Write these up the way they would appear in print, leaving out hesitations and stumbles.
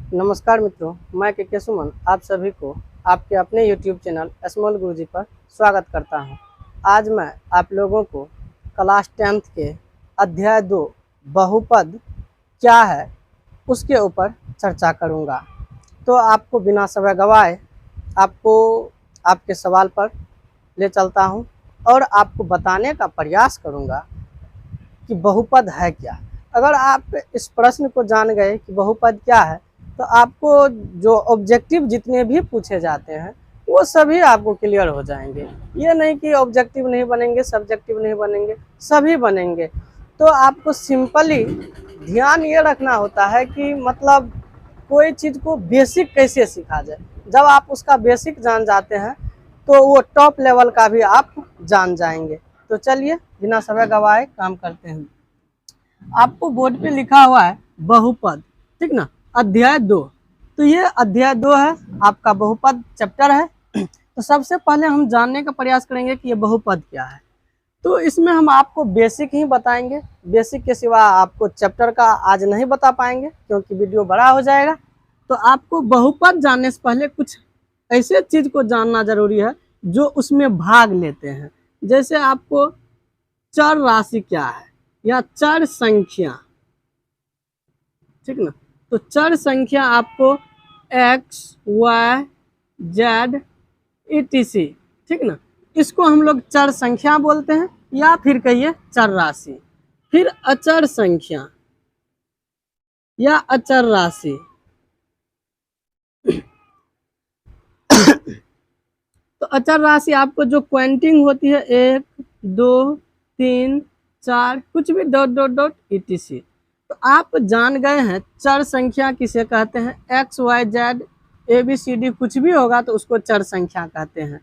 नमस्कार मित्रों, मैं के सुमन आप सभी को आपके अपने YouTube चैनल स्मॉल गुरुजी पर स्वागत करता हूं। आज मैं आप लोगों को क्लास 10th के अध्याय 2 बहुपद क्या है उसके ऊपर चर्चा करूंगा। तो आपको बिना समय गवाए आपको आपके सवाल पर ले चलता हूं और आपको बताने का प्रयास करूंगा कि बहुपद है क्या। अगर आप इस प्रश्न को जान गए कि बहुपद क्या है तो आपको जो ऑब्जेक्टिव जितने भी पूछे जाते हैं वो सभी आपको क्लियर हो जाएंगे। ये नहीं कि ऑब्जेक्टिव नहीं बनेंगे, सब्जेक्टिव नहीं बनेंगे, सभी बनेंगे। तो आपको सिंपली ध्यान ये रखना होता है कि मतलब कोई चीज़ को बेसिक कैसे सीखा जाए। जब आप उसका बेसिक जान जाते हैं तो वो टॉप लेवल का भी आप जान जाएंगे। तो चलिए बिना समय गवाए काम करते हैं। आपको बोर्ड पे लिखा हुआ है बहुपद, ठीक ना, अध्याय 2। तो ये अध्याय 2 है, आपका बहुपद चैप्टर है। तो सबसे पहले हम जानने का प्रयास करेंगे कि ये बहुपद क्या है। तो इसमें हम आपको बेसिक ही बताएंगे, बेसिक के सिवा आपको चैप्टर का आज नहीं बता पाएंगे क्योंकि वीडियो बड़ा हो जाएगा। तो आपको बहुपद जानने से पहले कुछ ऐसे चीज़ को जानना जरूरी है जो उसमें भाग लेते हैं। जैसे आपको चर राशि क्या है या चर संख्या, ठीक ना। तो चर संख्या आपको x, y, z etc, ठीक ना, इसको हम लोग चर संख्या बोलते हैं या फिर कहिए चर राशि। फिर अचर संख्या या अचर राशि। तो अचर राशि आपको जो क्वांटिंग होती है 1, 2, 3, 4 कुछ भी डॉट डॉट डॉट etc। तो आप जान गए हैं चर संख्या किसे कहते हैं। x, y, z ABCD कुछ भी होगा तो उसको चर संख्या कहते हैं।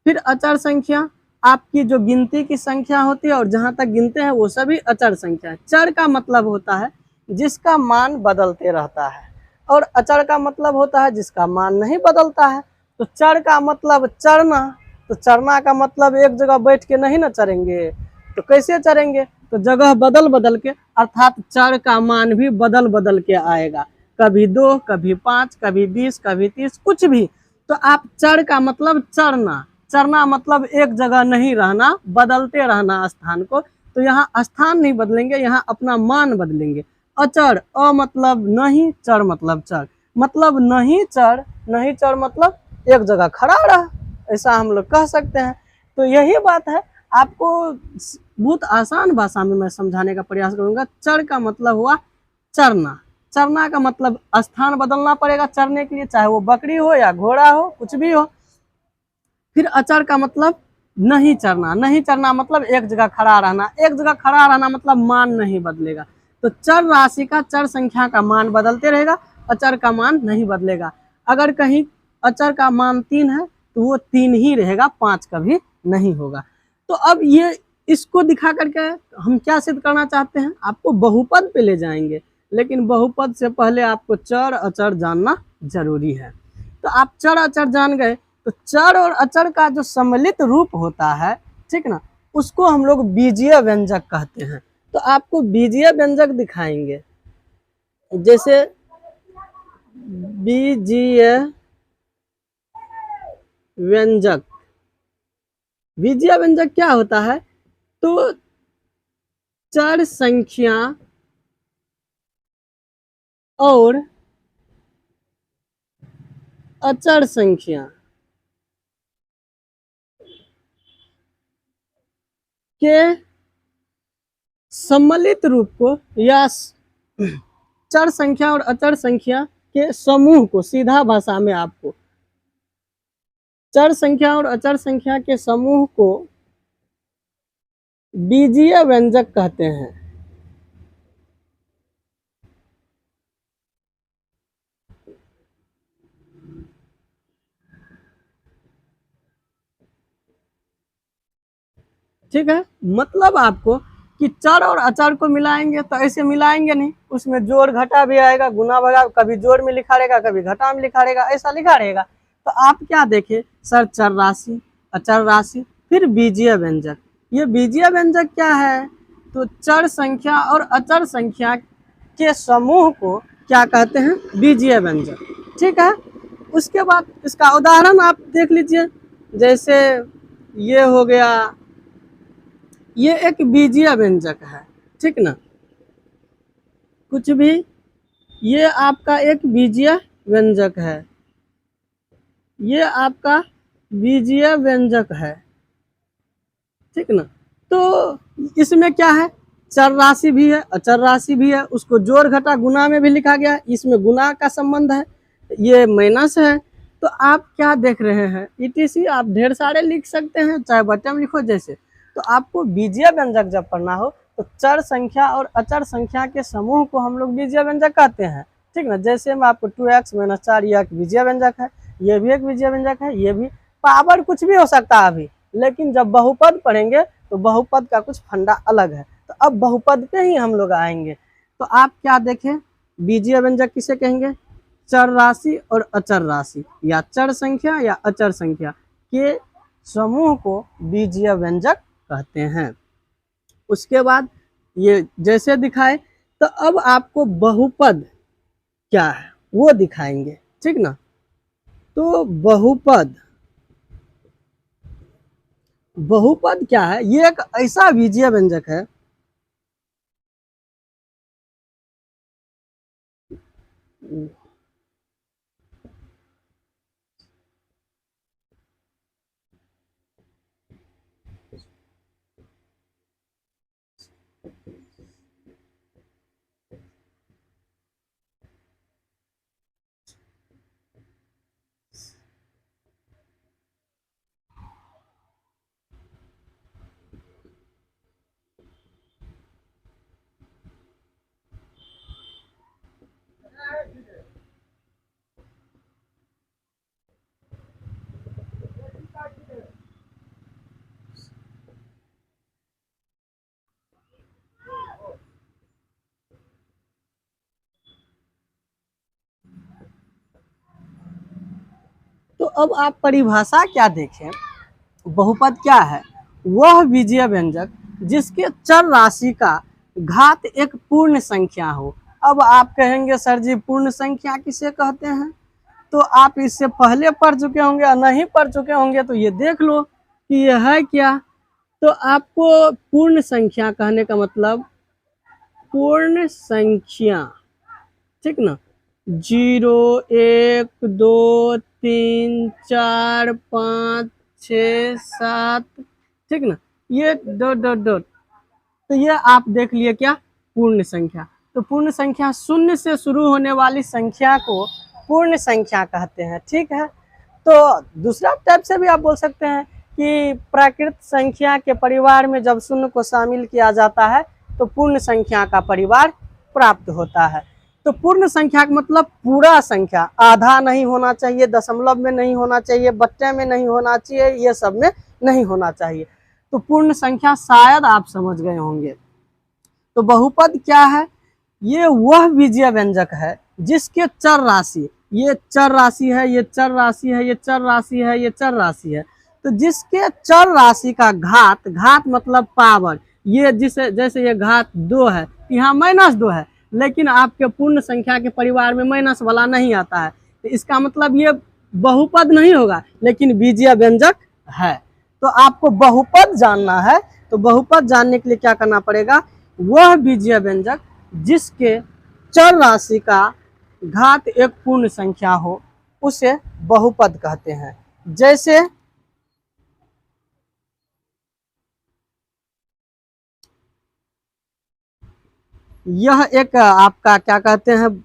फिर अचर संख्या आपकी जो गिनती की संख्या होती है और जहाँ तक गिनते हैं वो सभी अचर संख्या है। चर का मतलब होता है जिसका मान बदलते रहता है और अचर का मतलब होता है जिसका मान नहीं बदलता है। तो चर का मतलब चरना, तो चरना का मतलब एक जगह बैठ के नहीं ना चरेंगे, तो कैसे चरेंगे, तो जगह बदल बदल के, अर्थात चर का मान भी बदल बदल के आएगा, कभी 2, कभी 5, कभी 20, कभी 30, कुछ भी। तो आप चर का मतलब चरना, चरना मतलब एक जगह नहीं रहना, बदलते रहना स्थान को। तो यहाँ स्थान नहीं बदलेंगे, यहाँ अपना मान बदलेंगे। अचर, अ मतलब नहीं, चर मतलब चर, मतलब नहीं चर, नहीं चर मतलब एक जगह खड़ा रहा, ऐसा हम लोग कह सकते हैं। तो यही बात है, आपको बहुत आसान भाषा में मैं समझाने का प्रयास करूंगा। चर का मतलब हुआ चरना, चरना का मतलब स्थान बदलना पड़ेगा चरने के लिए, चाहे वो बकरी हो या घोड़ा हो, कुछ भी हो। फिर अचर का मतलब नहीं चरना, नहीं चरना मतलब एक जगह खड़ा रहना, एक जगह खड़ा रहना मतलब मान नहीं बदलेगा। तो चर राशि का, चर संख्या का मान बदलते रहेगा, अचर का मान नहीं बदलेगा। अगर कहीं अचर का मान 3 है तो वो 3 ही रहेगा, 5 कभी नहीं होगा। तो अब ये इसको दिखा करके हम क्या सिद्ध करना चाहते हैं, आपको बहुपद पे ले जाएंगे, लेकिन बहुपद से पहले आपको चर अचर जानना जरूरी है। तो आप चर अचर जान गए, तो चर और अचर का जो सम्मिलित रूप होता है, ठीक ना, उसको हम लोग बीजीय व्यंजक कहते हैं। तो आपको बीजीय व्यंजक दिखाएंगे, जैसे बीजीय व्यंजक। बीजीय व्यंजक क्या होता है, तो चर संख्या और अचर संख्या के सम्मिलित रूप को या चर संख्या और अचर संख्या के समूह को, सीधा भाषा में आपको चर संख्या और अचर संख्या के समूह को बीजीय व्यंजक कहते हैं। ठीक है, मतलब आपको कि चर और अचर को मिलाएंगे तो ऐसे मिलाएंगे नहीं, उसमें जोड़ घटा भी आएगा, गुना भगा, कभी जोड़ में लिखा रहेगा, कभी घटा में लिखा रहेगा, ऐसा लिखा रहेगा। तो आप क्या देखें सर, चर राशि, अचर राशि, फिर बीजीय व्यंजक। ये बीजीय व्यंजक क्या है, तो चर संख्या और अचर संख्या के समूह को क्या कहते हैं, बीजीय व्यंजक। ठीक है, उसके बाद इसका उदाहरण आप देख लीजिए, जैसे ये हो गया, ये एक बीजीय व्यंजक है, ठीक ना, कुछ भी, ये आपका एक बीजीय व्यंजक है, ये आपका बीजीय व्यंजक है, ठीक ना। तो इसमें क्या है, चर राशि भी है, अचर राशि भी है, उसको जोड़ घटा गुना में भी लिखा गया है, इसमें गुना का संबंध है, ये माइनस है। तो आप क्या देख रहे हैं, ईटीसी आप ढेर सारे लिख सकते हैं, चाहे बटन लिखो जैसे। तो आपको बीजीय व्यंजक जब पढ़ना हो तो चर संख्या और अचर संख्या के समूह को हम लोग बीजीय व्यंजक कहते हैं, ठीक ना। जैसे मैं आपको 2x - 4 यह एक बीजीय व्यंजक है, ये भी एक बीजीय व्यंजक है, ये भी, पावर कुछ भी हो सकता है अभी, लेकिन जब बहुपद पढ़ेंगे तो बहुपद का कुछ फंडा अलग है। तो अब बहुपद पे ही हम लोग आएंगे। तो आप क्या देखें, बीजीय व्यंजक किसे कहेंगे, चर राशि और अचर राशि या चर संख्या या अचर संख्या के समूह को बीजीय व्यंजक कहते हैं। उसके बाद ये जैसे दिखाए, तो अब आपको बहुपद क्या है वो दिखाएंगे, ठीक ना। तो बहुपद क्या है, ये एक ऐसा बीजीय व्यंजक है तो अब आप परिभाषा क्या देखें, बहुपद क्या है, वह बीजीय व्यंजक जिसके चर राशि का घात एक पूर्ण संख्या हो। अब आप कहेंगे सर जी पूर्ण संख्या किसे कहते हैं, तो आप इससे पहले पढ़ चुके होंगे या नहीं पढ़ चुके होंगे तो ये देख लो कि ये है क्या। तो आपको पूर्ण संख्या कहने का मतलब, पूर्ण संख्या, ठीक ना, 0 1 2 3 4 5 6 7, ठीक ना, ये डॉट डॉट डॉट। तो ये आप देख लिए क्या, पूर्ण संख्या। तो पूर्ण संख्या शून्य से शुरू होने वाली संख्या को पूर्ण संख्या कहते हैं, ठीक है। तो दूसरा टाइप से भी आप बोल सकते हैं कि प्राकृत संख्या के परिवार में जब शून्य को शामिल किया जाता है तो पूर्ण संख्या का परिवार प्राप्त होता है। तो पूर्ण संख्या का मतलब पूरा संख्या, आधा नहीं होना चाहिए, दशमलव में नहीं होना चाहिए, बट्टे में नहीं होना चाहिए, ये सब में नहीं होना चाहिए। तो पूर्ण संख्या शायद आप समझ गए होंगे। तो बहुपद क्या है, ये वह बीजीय व्यंजक है जिसके चर राशि, ये चर राशि है, ये चर राशि है, ये चर राशि है, ये चर राशि है। तो जिसके चर राशि का घात, घात मतलब पावर, ये जिसे जैसे ये घात 2 है, यहाँ -2 है, लेकिन आपके पूर्ण संख्या के परिवार में माइनस वाला नहीं आता है, तो इसका मतलब ये बहुपद नहीं होगा, लेकिन बीजीय व्यंजक है। तो आपको बहुपद जानना है, तो बहुपद जानने के लिए क्या करना पड़ेगा, वह बीजीय व्यंजक जिसके चर राशि का घात एक पूर्ण संख्या हो उसे बहुपद कहते हैं। जैसे यह एक आपका क्या कहते हैं,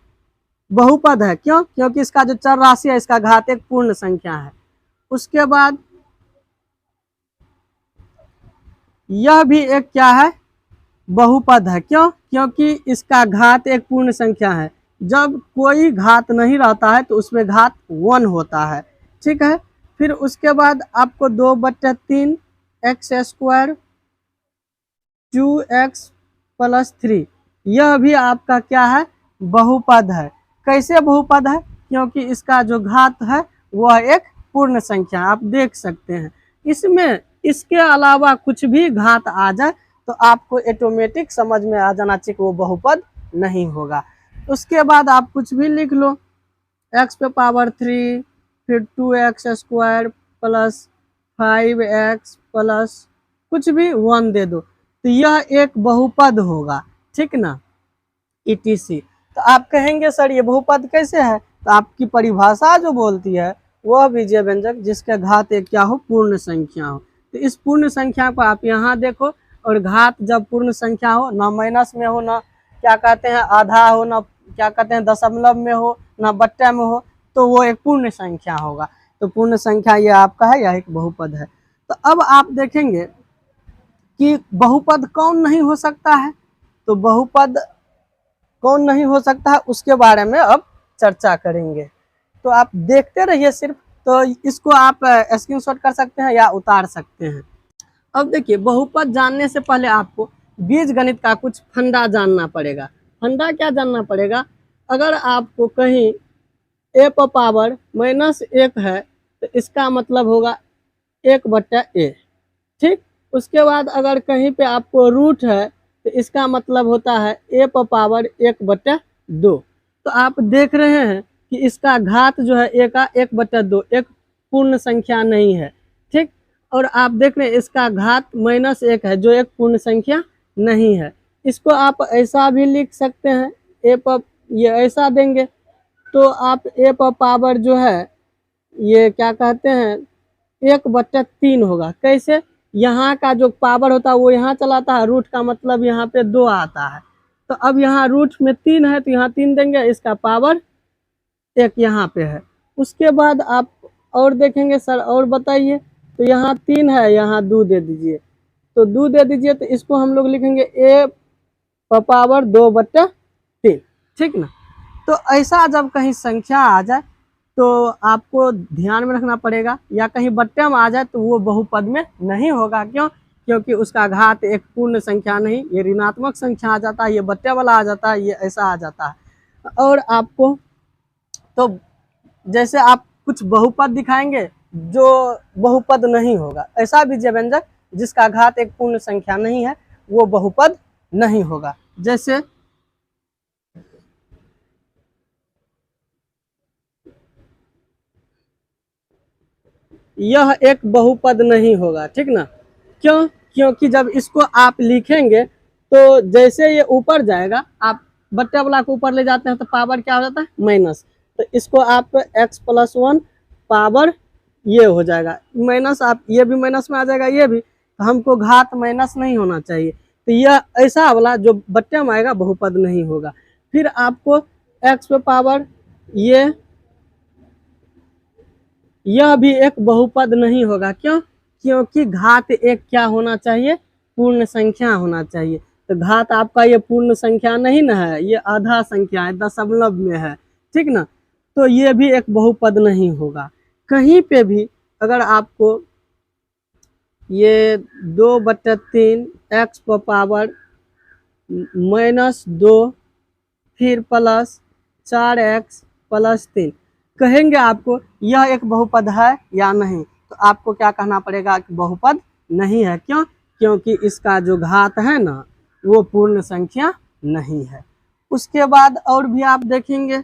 बहुपद है, क्यों, क्योंकि इसका जो चर राशि है इसका घात एक पूर्ण संख्या है। उसके बाद यह भी एक क्या है, बहुपद है, क्यों, क्योंकि इसका घात एक पूर्ण संख्या है। जब कोई घात नहीं रहता है तो उसमें घात 1 होता है, ठीक है। फिर उसके बाद आपको 2/3 x² 2x + 3, यह भी आपका क्या है, बहुपद है। कैसे बहुपद है, क्योंकि इसका जो घात है वह एक पूर्ण संख्या, आप देख सकते हैं। इसमें इसके अलावा कुछ भी घात आ जाए तो आपको ऑटोमेटिक समझ में आ जाना चाहिए कि वो बहुपद नहीं होगा। उसके बाद आप कुछ भी लिख लो, x पे पावर 3, फिर 2x square plus 5x plus कुछ भी 1 दे दो, तो यह एक बहुपद होगा, ठीक ना, ETC। तो आप कहेंगे सर ये बहुपद कैसे है, तो आपकी परिभाषा जो बोलती है वह बीजीय व्यंजक जिसके घात एक क्या हो, पूर्ण संख्या हो। तो इस पूर्ण संख्या को आप यहाँ देखो, और घात जब पूर्ण संख्या हो, ना माइनस में हो, ना क्या कहते हैं आधा हो, ना क्या कहते हैं दशमलव में हो, ना बट्टे में हो, तो वो एक पूर्ण संख्या होगा। तो पूर्ण संख्या ये आपका है, यह एक बहुपद है। तो अब आप देखेंगे कि बहुपद कौन नहीं हो सकता है, तो बहुपद कौन नहीं हो सकता है उसके बारे में अब चर्चा करेंगे। तो आप देखते रहिए सिर्फ, तो इसको आप स्क्रीनशॉट कर सकते हैं या उतार सकते हैं। अब देखिए, बहुपद जानने से पहले आपको बीज गणित का कुछ फंडा जानना पड़ेगा। फंडा क्या जानना पड़ेगा, अगर आपको कहीं a पर पावर -1 है तो इसका मतलब होगा 1/a, ठीक। उसके बाद अगर कहीं पे आपको रूट है तो इसका मतलब होता है a पर पावर 1/2। तो आप देख रहे हैं कि इसका घात जो है a का 1/2 एक पूर्ण संख्या नहीं है, ठीक। और आप देख रहे हैं इसका घात -1 है जो एक पूर्ण संख्या नहीं है। इसको आप ऐसा भी लिख सकते हैं, a पर ये ऐसा देंगे तो आप a पर पावर जो है ये क्या कहते हैं 1/3 होगा। कैसे, यहाँ का जो पावर होता है वो यहाँ चलाता है, रूट का मतलब यहाँ पे 2 आता है। तो अब यहाँ रूट में 3 है तो यहाँ 3 देंगे, इसका पावर 1 यहाँ पे है। उसके बाद आप और देखेंगे सर और बताइए, तो यहाँ 3 है, यहाँ 2 दे दीजिए, तो 2 दे दीजिए, तो इसको हम लोग लिखेंगे a पर पावर 2/3, ठीक ना। तो ऐसा जब कहीं संख्या आ जाए तो आपको ध्यान में रखना पड़ेगा, या कहीं बट्टे में आ जाए तो वो बहुपद में नहीं होगा। क्यों, क्योंकि उसका घात एक पूर्ण संख्या नहीं, ये ऋणात्मक संख्या आ जाता है, ये बट्टे वाला आ जाता है, ये ऐसा आ जाता है। और आपको तो जैसे आप कुछ बहुपद दिखाएंगे जो बहुपद नहीं होगा, ऐसा बीजीय व्यंजक जिसका घात एक पूर्ण संख्या नहीं है वो बहुपद नहीं होगा। जैसे यह एक बहुपद नहीं होगा, ठीक ना। क्यों, क्योंकि जब इसको आप लिखेंगे तो जैसे ये ऊपर जाएगा, आप बट्टे वाला को ऊपर ले जाते हैं तो पावर क्या हो जाता है माइनस, तो इसको आप x+1 पावर ये हो जाएगा माइनस, आप ये भी माइनस में आ जाएगा, ये भी, तो हमको घात माइनस नहीं होना चाहिए। तो यह ऐसा वाला जो बट्टे में आएगा बहुपद नहीं होगा। फिर आपको x पे पावर यह भी एक बहुपद नहीं होगा। क्यों, क्योंकि घात एक क्या होना चाहिए, पूर्ण संख्या होना चाहिए। तो घात आपका ये पूर्ण संख्या नहीं ना है, ये आधा संख्या है, दशमलव में है, ठीक ना। तो ये भी एक बहुपद नहीं होगा। कहीं पे भी अगर आपको ये 2/3 x पर पावर -2 फिर प्लस 4x + 3 कहेंगे आपको यह एक बहुपद है या नहीं, तो आपको क्या कहना पड़ेगा कि बहुपद नहीं है। क्यों, क्योंकि इसका जो घात है ना वो पूर्ण संख्या नहीं है। उसके बाद और भी आप देखेंगे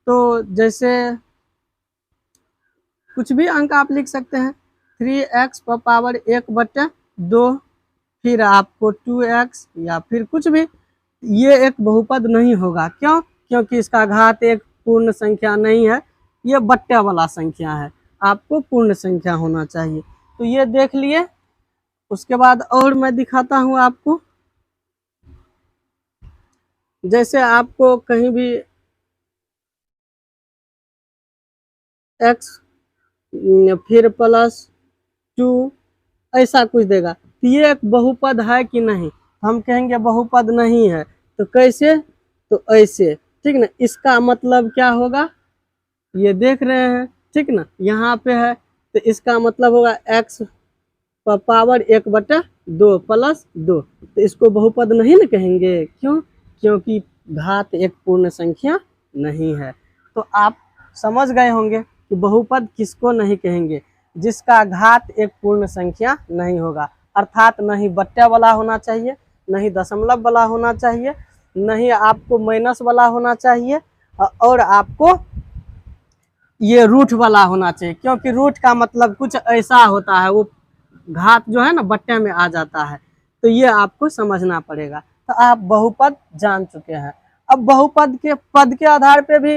तो जैसे कुछ भी अंक आप लिख सकते हैं, 3x पर पावर 1/2 फिर आपको 2x या फिर कुछ भी, ये एक बहुपद नहीं होगा। क्यों, क्योंकि इसका घात एक पूर्ण संख्या नहीं है, ये बट्टे वाला संख्या है, आपको पूर्ण संख्या होना चाहिए। तो ये देख लिए। उसके बाद और मैं दिखाता हूँ आपको, जैसे आपको कहीं भी x फिर +2 ऐसा कुछ देगा, तो ये एक बहुपद है कि नहीं, हम कहेंगे बहुपद नहीं है। तो कैसे, तो ऐसे, ठीक ना। इसका मतलब क्या होगा, ये देख रहे हैं, ठीक ना, यहाँ पे है, तो इसका मतलब होगा x पर पावर 1/2 + 2, तो इसको बहुपद नहीं ना कहेंगे। क्यों, क्योंकि घात एक पूर्ण संख्या नहीं है। तो आप समझ गए होंगे कि बहुपद किसको नहीं कहेंगे, जिसका घात एक पूर्ण संख्या नहीं होगा, अर्थात नहीं बट्टे वाला होना चाहिए, नहीं दशमलव वाला होना चाहिए, नहीं आपको माइनस वाला होना चाहिए और आपको ये रूट वाला होना चाहिए, क्योंकि रूट का मतलब कुछ ऐसा होता है, वो घात जो है ना बट्टे में आ जाता है, तो ये आपको समझना पड़ेगा। तो आप बहुपद जान चुके हैं। अब बहुपद के पद के आधार पे भी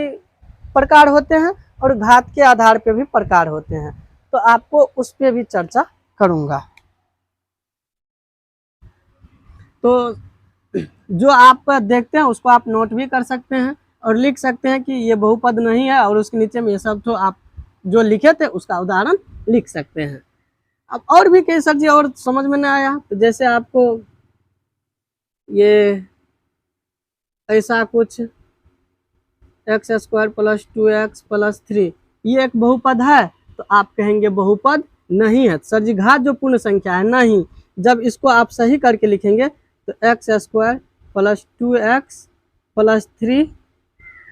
प्रकार होते हैं और घात के आधार पे भी प्रकार होते हैं, तो आपको उस पे भी चर्चा करूंगा। तो जो आप देखते हैं उसको आप नोट भी कर सकते हैं और लिख सकते हैं कि ये बहुपद नहीं है, और उसके नीचे में ये सब तो आप जो लिखे थे उसका उदाहरण लिख सकते हैं। अब और भी कई सर जी और समझ में नहीं आया, तो जैसे आपको ये ऐसा कुछ x square plus 2x plus 3 ये एक बहुपद है, तो आप कहेंगे बहुपद नहीं है। सर जी घात जो पूर्ण संख्या है नहीं, जब इसको आप सही करके लिखेंगे तो x square plus 2x plus 3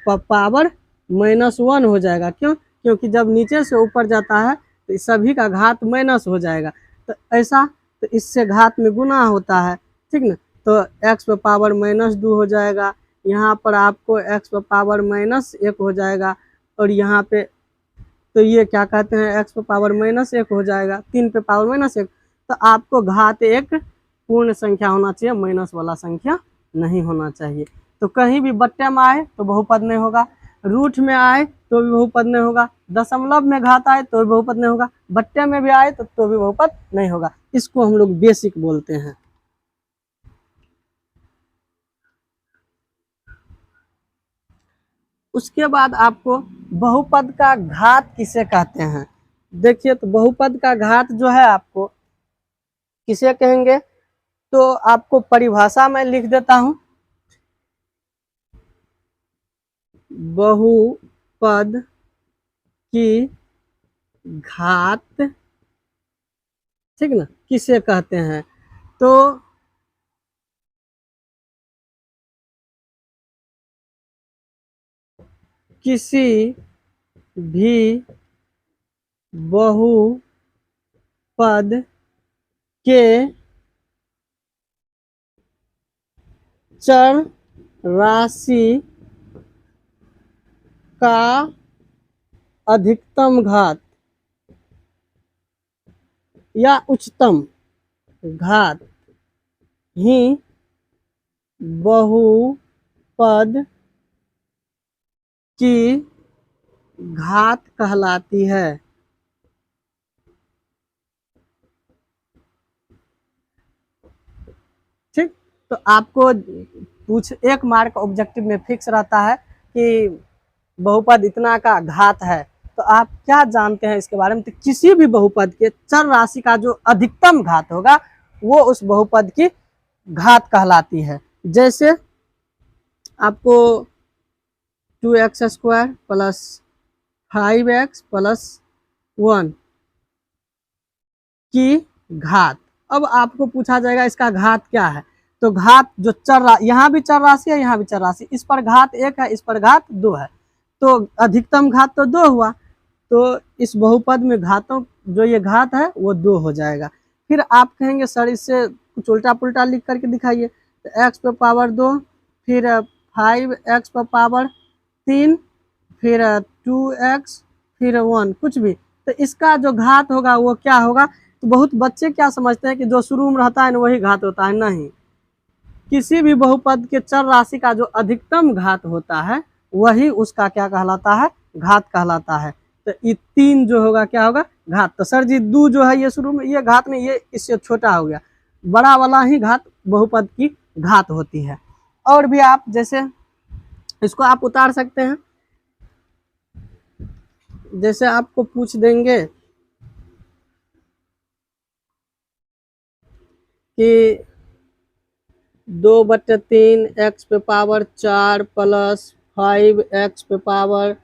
power -1 हो जाएगा। क्यों? क्योंकि जब नीचे से ऊपर जाता है तो सभी का घात माइनस हो जाएगा, तो ऐसा, तो इससे घात में गुना होता है, ठीक ना। तो x पे पावर -2 हो जाएगा, यहाँ पर आपको x पे पावर -1 हो जाएगा, और यहाँ पे तो ये क्या कहते हैं x पे पावर -1 हो जाएगा, 3 पे पावर -1। तो आपको घात एक पूर्ण संख्या होना चाहिए, माइनस वाला संख्या नहीं होना चाहिए। तो कहीं भी बट्टे में आए तो बहुपद नहीं होगा, रूट में आए तो भी बहुपद नहीं होगा, दशमलव में घात आए तो भी बहुपद नहीं होगा, बट्टे में भी आए तो भी बहुपद नहीं होगा। इसको हम लोग बेसिक बोलते हैं। उसके बाद आपको बहुपद का घात किसे कहते हैं। देखिए, तो बहुपद का घात जो है आपको किसे कहेंगे, तो आपको परिभाषा में लिख देता हूं। बहुपद की घात, ठीक ना, किसे कहते हैं, तो किसी भी बहुपद के चर राशि का अधिकतम घात या उच्चतम घात ही बहुपद की घात कहलाती है। ठीक, तो आपको एक मार्क ऑब्जेक्टिव में फिक्स रहता है कि बहुपद इतना का घात है, तो आप क्या जानते हैं इसके बारे में। तो किसी भी बहुपद के चर राशि का जो अधिकतम घात होगा वो उस बहुपद की घात कहलाती है। जैसे आपको 2x square plus 5x plus 1 की घात, अब आपको पूछा जाएगा इसका घात क्या है। तो घात जो यहाँ भी चर राशि है, यहाँ भी चर राशि, इस पर घात 1 है, इस पर घात 2 है, तो अधिकतम घात तो 2 हुआ, तो इस बहुपद में घातों जो ये घात है वो 2 हो जाएगा। फिर आप कहेंगे सर इससे कुछ उल्टा पुल्टा लिख करके दिखाइए, तो x पे पावर 2, फिर 5x पे पावर 3, फिर 2x, फिर 1, कुछ भी, तो इसका जो घात होगा वो क्या होगा। तो बहुत बच्चे क्या समझते हैं कि जो शुरू में रहता है ना वही घात होता है, नहीं। किसी भी बहुपद के चर राशि का जो अधिकतम घात होता है वही उसका क्या कहलाता है, घात कहलाता है। तो ये 3 जो होगा क्या होगा, घात। तो सर जी 2 जो है ये शुरू में ये घात नहीं, ये इससे छोटा हो गया, बड़ा वाला ही घात बहुपद की घात होती है। और भी आप जैसे इसको आप उतार सकते हैं, जैसे आपको पूछ देंगे कि 2/3 x पे पावर 4 प्लस 5x पे power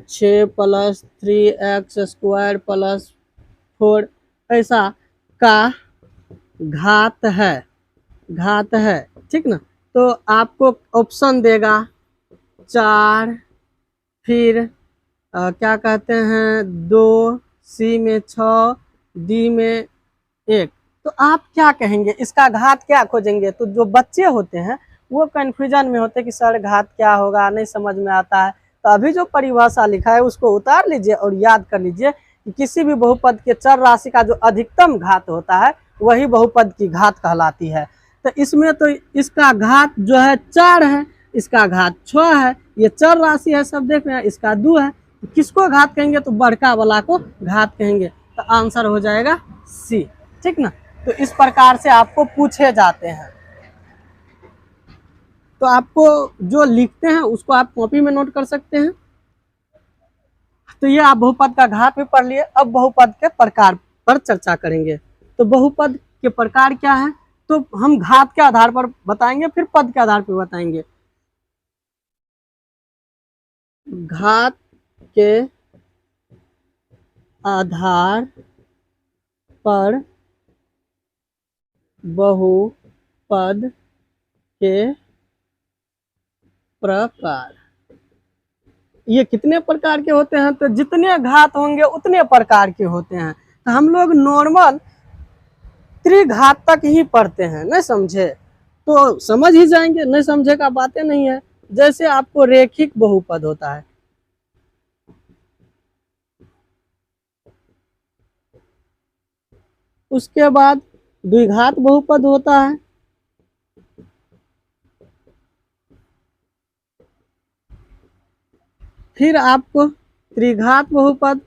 6 plus 3x square plus 4 ऐसा का घात है, ठीक ना। तो आपको ऑप्शन देगा 4, फिर क्या कहते हैं 2, सी में 6, डी में 1। तो आप क्या कहेंगे, इसका घात क्या खोजेंगे। तो जो बच्चे होते हैं वो कन्फ्यूजन में होते कि सर घात क्या होगा, नहीं समझ में आता है। तो अभी जो परिभाषा लिखा है उसको उतार लीजिए और याद कर लीजिए कि किसी भी बहुपद के चर राशि का जो अधिकतम घात होता है वही बहुपद की घात कहलाती है। तो इसमें तो इसका घात जो है 4 है, इसका घात 6 है, ये चर राशि है, सब देख रहे हैं, इसका 2 है। तो किसको घात कहेंगे? तो बड़का वाला को घात कहेंगे। तो आंसर हो जाएगा सी, ठीक ना। तो इस प्रकार से आपको पूछे जाते हैं। तो आपको जो लिखते हैं उसको आप कॉपी में नोट कर सकते हैं। तो ये आप बहुपद का घात भी पढ़ लिए। अब बहुपद के प्रकार पर चर्चा करेंगे। तो बहुपद के प्रकार क्या है? तो हम घात के आधार पर बताएंगे, फिर पद के आधार पर बताएंगे। घात के आधार पर बहुपद के प्रकार। ये कितने प्रकार के होते हैं? तो जितने घात होंगे उतने प्रकार के होते हैं। तो हम लोग नॉर्मल त्रिघात तक ही पढ़ते हैं, नहीं समझे तो समझ ही जाएंगे, नहीं समझे का बातें नहीं है। जैसे आपको रेखिक बहुपद होता है, उसके बाद द्विघात बहुपद होता है, फिर आपको त्रिघात बहुपद,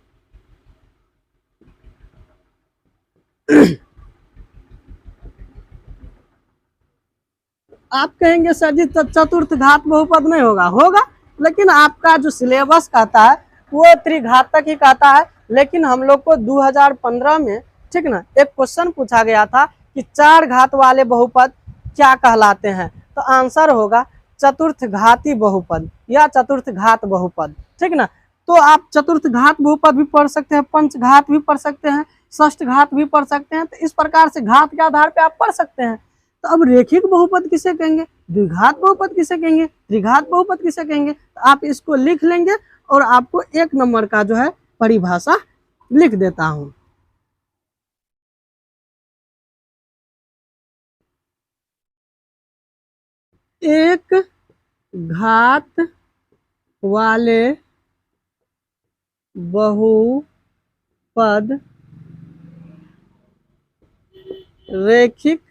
आप कहेंगे सर जी चतुर्थ घात बहुपद नहीं होगा? होगा, लेकिन आपका जो सिलेबस कहता है वो त्रिघात तक ही कहता है। लेकिन हम लोग को 2015 में, ठीक ना, एक क्वेश्चन पूछा गया था कि 4 घात वाले बहुपद क्या कहलाते हैं? तो आंसर होगा चतुर्थ घाती बहुपद या चतुर्थ घात बहुपद, ठीक ना। तो आप चतुर्थ घात बहुपद भी पढ़ सकते हैं, पंच घात भी पढ़ सकते हैं, षष्ठ घात भी पढ़ सकते हैं। तो इस प्रकार से घात के आधार पे आप पढ़ सकते हैं। तो अब रेखिक बहुपद किसे कहेंगे, द्विघात बहुपद किसे कहेंगे, त्रिघात बहुपद किसे कहेंगे? तो आप इसको लिख लेंगे और आपको 1 नंबर का जो है परिभाषा लिख देता हूं। एक घात वाले बहुपद रेखिक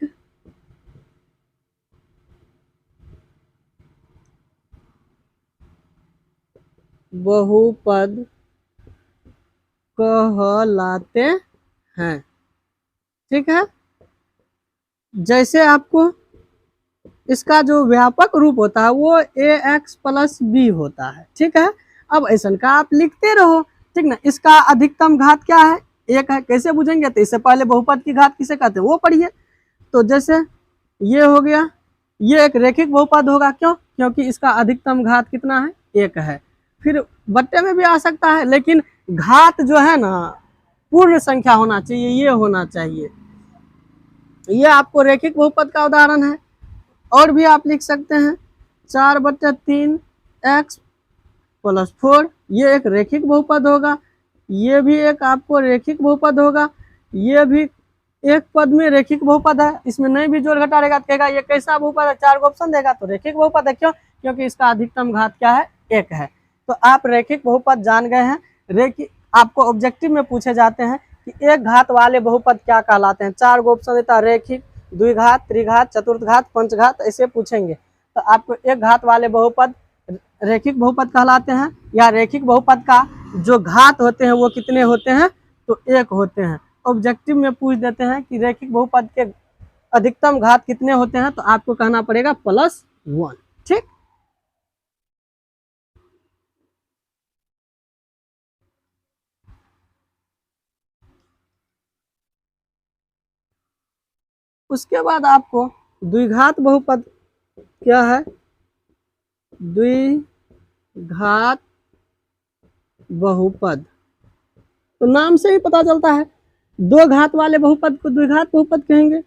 बहुपद कहलाते हैं, ठीक है। जैसे आपको इसका जो व्यापक रूप होता है वो ax प्लस बी होता है, ठीक है। अब ऐसा का आप लिखते रहो, ठीक ना। इसका अधिकतम घात क्या है? 1 है। कैसे बुझेंगे? तो इससे पहले बहुपद की घात किसे कहते हैं वो पढ़िए। तो जैसे ये हो गया, ये एक रेखिक बहुपद होगा। क्यों? क्योंकि इसका अधिकतम घात कितना है? 1 है। फिर बट्टे में भी आ सकता है, लेकिन घात जो है ना पूर्ण संख्या होना चाहिए, ये होना चाहिए। ये आपको रेखिक बहुपद का उदाहरण है। और भी आप लिख सकते हैं 4/3 x प्लस 4, ये एक रेखिक बहुपद होगा। ये भी एक आपको रेखिक बहुपद होगा। ये भी एक पद में रेखिक बहुपद है, इसमें नहीं भी जोड़ घटा रहेगा तो कहेगा ये कैसा बहुपद है? 4 ऑप्शन देगा तो रेखिक बहुपद है। क्यों? क्योंकि इसका अधिकतम घात क्या है? 1 है। तो आप रेखिक बहुपद जान गए हैं। रेखिक आपको ऑब्जेक्टिव में पूछे जाते हैं कि एक घात वाले बहुपद क्या कहलाते हैं। 4 ऑप्शन देता है, रेखिक, द्विघात, त्रिघात, चतुर्थ घात, पंचघात, ऐसे पूछेंगे। तो आपको एक घात वाले बहुपद रेखिक बहुपद कहलाते हैं, या रेखिक बहुपद का जो घात होते हैं वो कितने होते हैं? तो 1 होते हैं। ऑब्जेक्टिव में पूछ देते हैं कि रेखिक बहुपद के अधिकतम घात कितने होते हैं, तो आपको कहना पड़ेगा +1, ठीक। उसके बाद आपको द्विघात बहुपद क्या है? द्विघात बहुपद, तो नाम से ही पता चलता है, 2 घात वाले बहुपद को द्विघात बहुपद कहेंगे।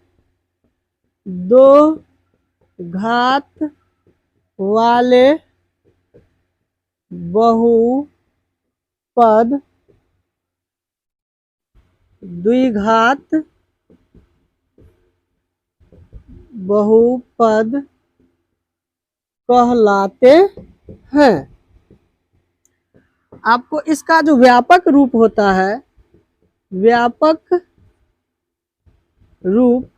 2 घात वाले बहुपद द्विघात बहुपद कहलाते हैं। आपको इसका जो व्यापक रूप होता है, व्यापक रूप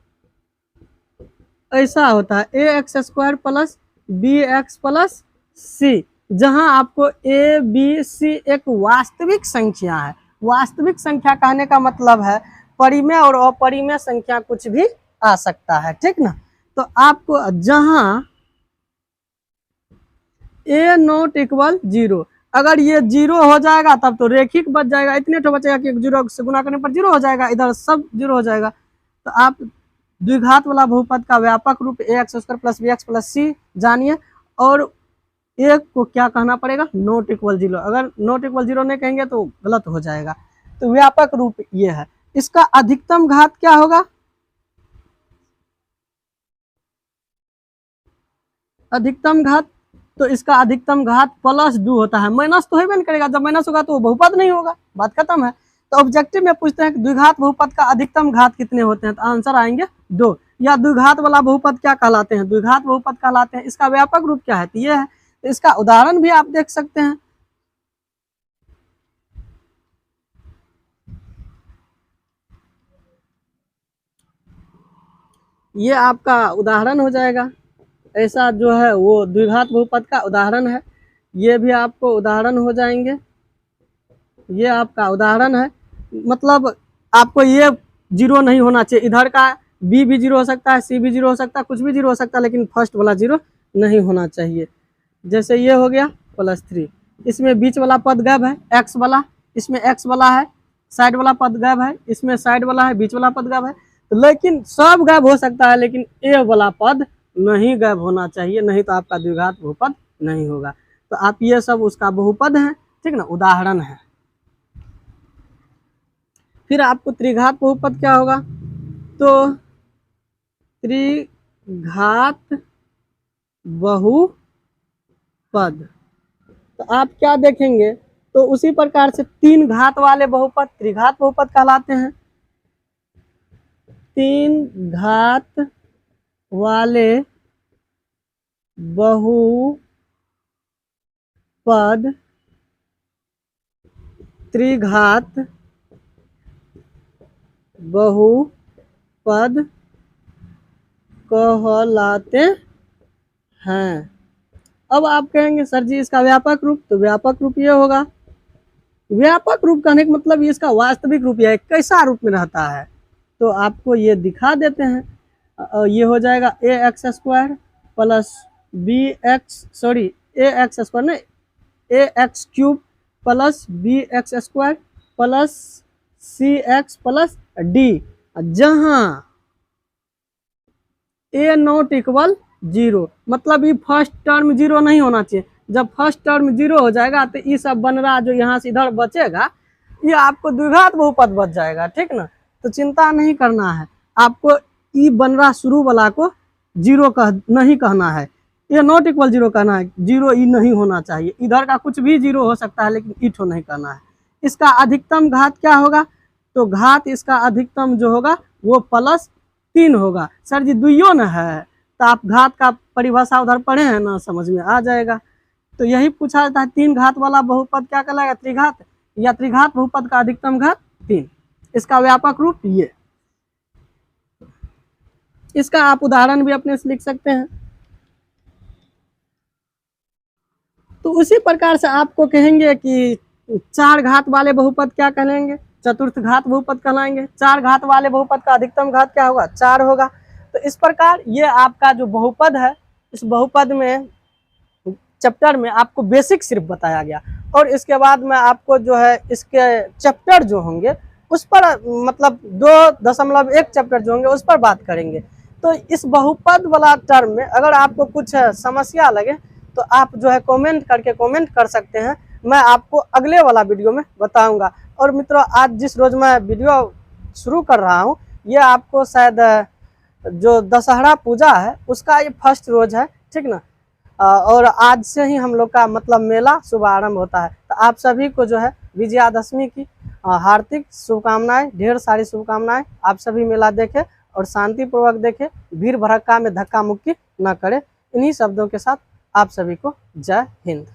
ऐसा होता है A X square plus B X plus C, जहां आपको ए बी सी एक वास्तविक संख्या है। वास्तविक संख्या कहने का मतलब है परिमेय और अपरिमेय संख्या कुछ भी आ सकता है, ठीक ना। तो आपको जहां ए नॉट इक्वल 0, अगर ये 0 हो जाएगा तब तो रेखिक बच जाएगा, इतने तो बचेगा कि 0 से गुना करने पर 0 हो जाएगा, इधर सब 0 हो जाएगा। तो आप द्विघात वाला बहुपद का व्यापक रूप A X square plus B X plus C जानिए, और एक को क्या कहना पड़ेगा, नॉट इक्वल 0। अगर नॉट इक्वल 0 नहीं कहेंगे तो गलत हो जाएगा। तो व्यापक रूप ये है। इसका अधिकतम घात क्या होगा, अधिकतम घात, तो इसका अधिकतम घात +2 होता है। माइनस तो होगा नहीं करेगा, जब माइनस होगा तो बहुपद नहीं होगा, बात खत्म है। तो ऑब्जेक्टिव में पूछते हैं कि द्विघात बहुपद का अधिकतम घात कितने होते हैं, तो आंसर आएंगे 2। या द्विघात वाला बहुपद क्या कहलाते हैं, द्विघात बहुपद कहलाते हैं। इसका व्यापक रूप क्या है, तो ये है। तो इसका उदाहरण भी आप देख सकते हैं। ये आपका उदाहरण हो जाएगा, ऐसा जो है वो द्विघात बहुपद का उदाहरण है। ये भी आपको उदाहरण हो जाएंगे, ये आपका उदाहरण है। मतलब आपको ये 0 नहीं होना चाहिए, इधर का बी भी 0 हो सकता है, सी भी 0 हो सकता है, कुछ भी 0 हो सकता है, लेकिन फर्स्ट वाला 0 नहीं होना चाहिए। जैसे ये हो गया +3, इसमें बीच वाला पद गायब है, एक्स वाला, इसमें एक्स वाला है, साइड वाला पद गायब है, इसमें साइड वाला है, बीच वाला पद गायब है। तो लेकिन सब गायब हो सकता है, लेकिन ए वाला पद नहीं गायब होना चाहिए, नहीं तो आपका द्विघात बहुपद नहीं होगा। तो आप ये सब उसका बहुपद है, ठीक ना, उदाहरण है। फिर आपको त्रिघात बहुपद क्या होगा, तो त्रिघात बहुपद, तो आप क्या देखेंगे, तो उसी प्रकार से 3 घात वाले बहुपद त्रिघात बहुपद कहलाते हैं। 3 घात वाले बहुपद त्रिघात बहुपद कहलाते हैं। अब आप कहेंगे सर जी इसका व्यापक रूप, तो व्यापक रूप ये होगा। व्यापक रूप कहने का मतलब ये इसका वास्तविक रूप है, कैसा रूप में रहता है, तो आपको ये दिखा देते हैं। ये हो जाएगा A X square plus B X, sorry A X square नहीं, A X cube plus B X square plus C X plus D, जहां ए नॉट इक्वल 0, मतलब ये फर्स्ट टर्म 0 नहीं होना चाहिए। जब फर्स्ट टर्म 0 हो जाएगा तो ये सब बन रहा जो यहाँ से इधर बचेगा, ये आपको द्विघात बहुपद बच जाएगा, ठीक ना। तो चिंता नहीं करना है, आपको ई बन रहा शुरू वाला को 0 नहीं कहना है, ये नॉट इक्वल 0 कहना है, 0 ई नहीं होना चाहिए। इधर का कुछ भी 0 हो सकता है, लेकिन ई ठो नहीं कहना है। इसका अधिकतम घात क्या होगा, तो घात इसका अधिकतम जो होगा वो +3 होगा। सर जी दुइयो न है, तो आप घात का परिभाषा उधर पढ़े हैं ना, समझ में आ जाएगा। तो यही पूछा जाता है 3 घात वाला बहुपद क्या कहलाएगा, त्रिघात, या त्रिघात बहुपद का अधिकतम घात 3। इसका व्यापक रूप ये, इसका आप उदाहरण भी अपने से लिख सकते हैं। तो उसी प्रकार से आपको कहेंगे कि 4 घात वाले बहुपद क्या कहलाएंगे, चतुर्थ घात बहुपद कहलाएंगे। 4 घात वाले बहुपद का अधिकतम घात क्या होगा, 4 होगा। तो इस प्रकार ये आपका जो बहुपद है, इस बहुपद में चैप्टर में आपको बेसिक सिर्फ बताया गया, और इसके बाद में आपको जो है इसके चैप्टर जो होंगे उस पर मतलब 2.1 चैप्टर जो होंगे उस पर बात करेंगे। तो इस बहुपद वाला टर्म में अगर आपको कुछ समस्या लगे तो आप जो है कमेंट कर सकते हैं, मैं आपको अगले वाला वीडियो में बताऊंगा। और मित्रों आज जिस रोज मैं वीडियो शुरू कर रहा हूँ, ये आपको शायद जो दशहरा पूजा है उसका ये फर्स्ट रोज है, ठीक ना। और आज से ही हम लोग का मतलब मेला शुभारंभ होता है। तो आप सभी को जो है विजयादशमी की हार्दिक शुभकामनाएं, ढेर सारी शुभकामनाएं। आप सभी मेला देखें और शांतिपूर्वक देखें, भीड़ भड़क्का में धक्का मुक्की न करें। इन्हीं शब्दों के साथ आप सभी को जय हिंद।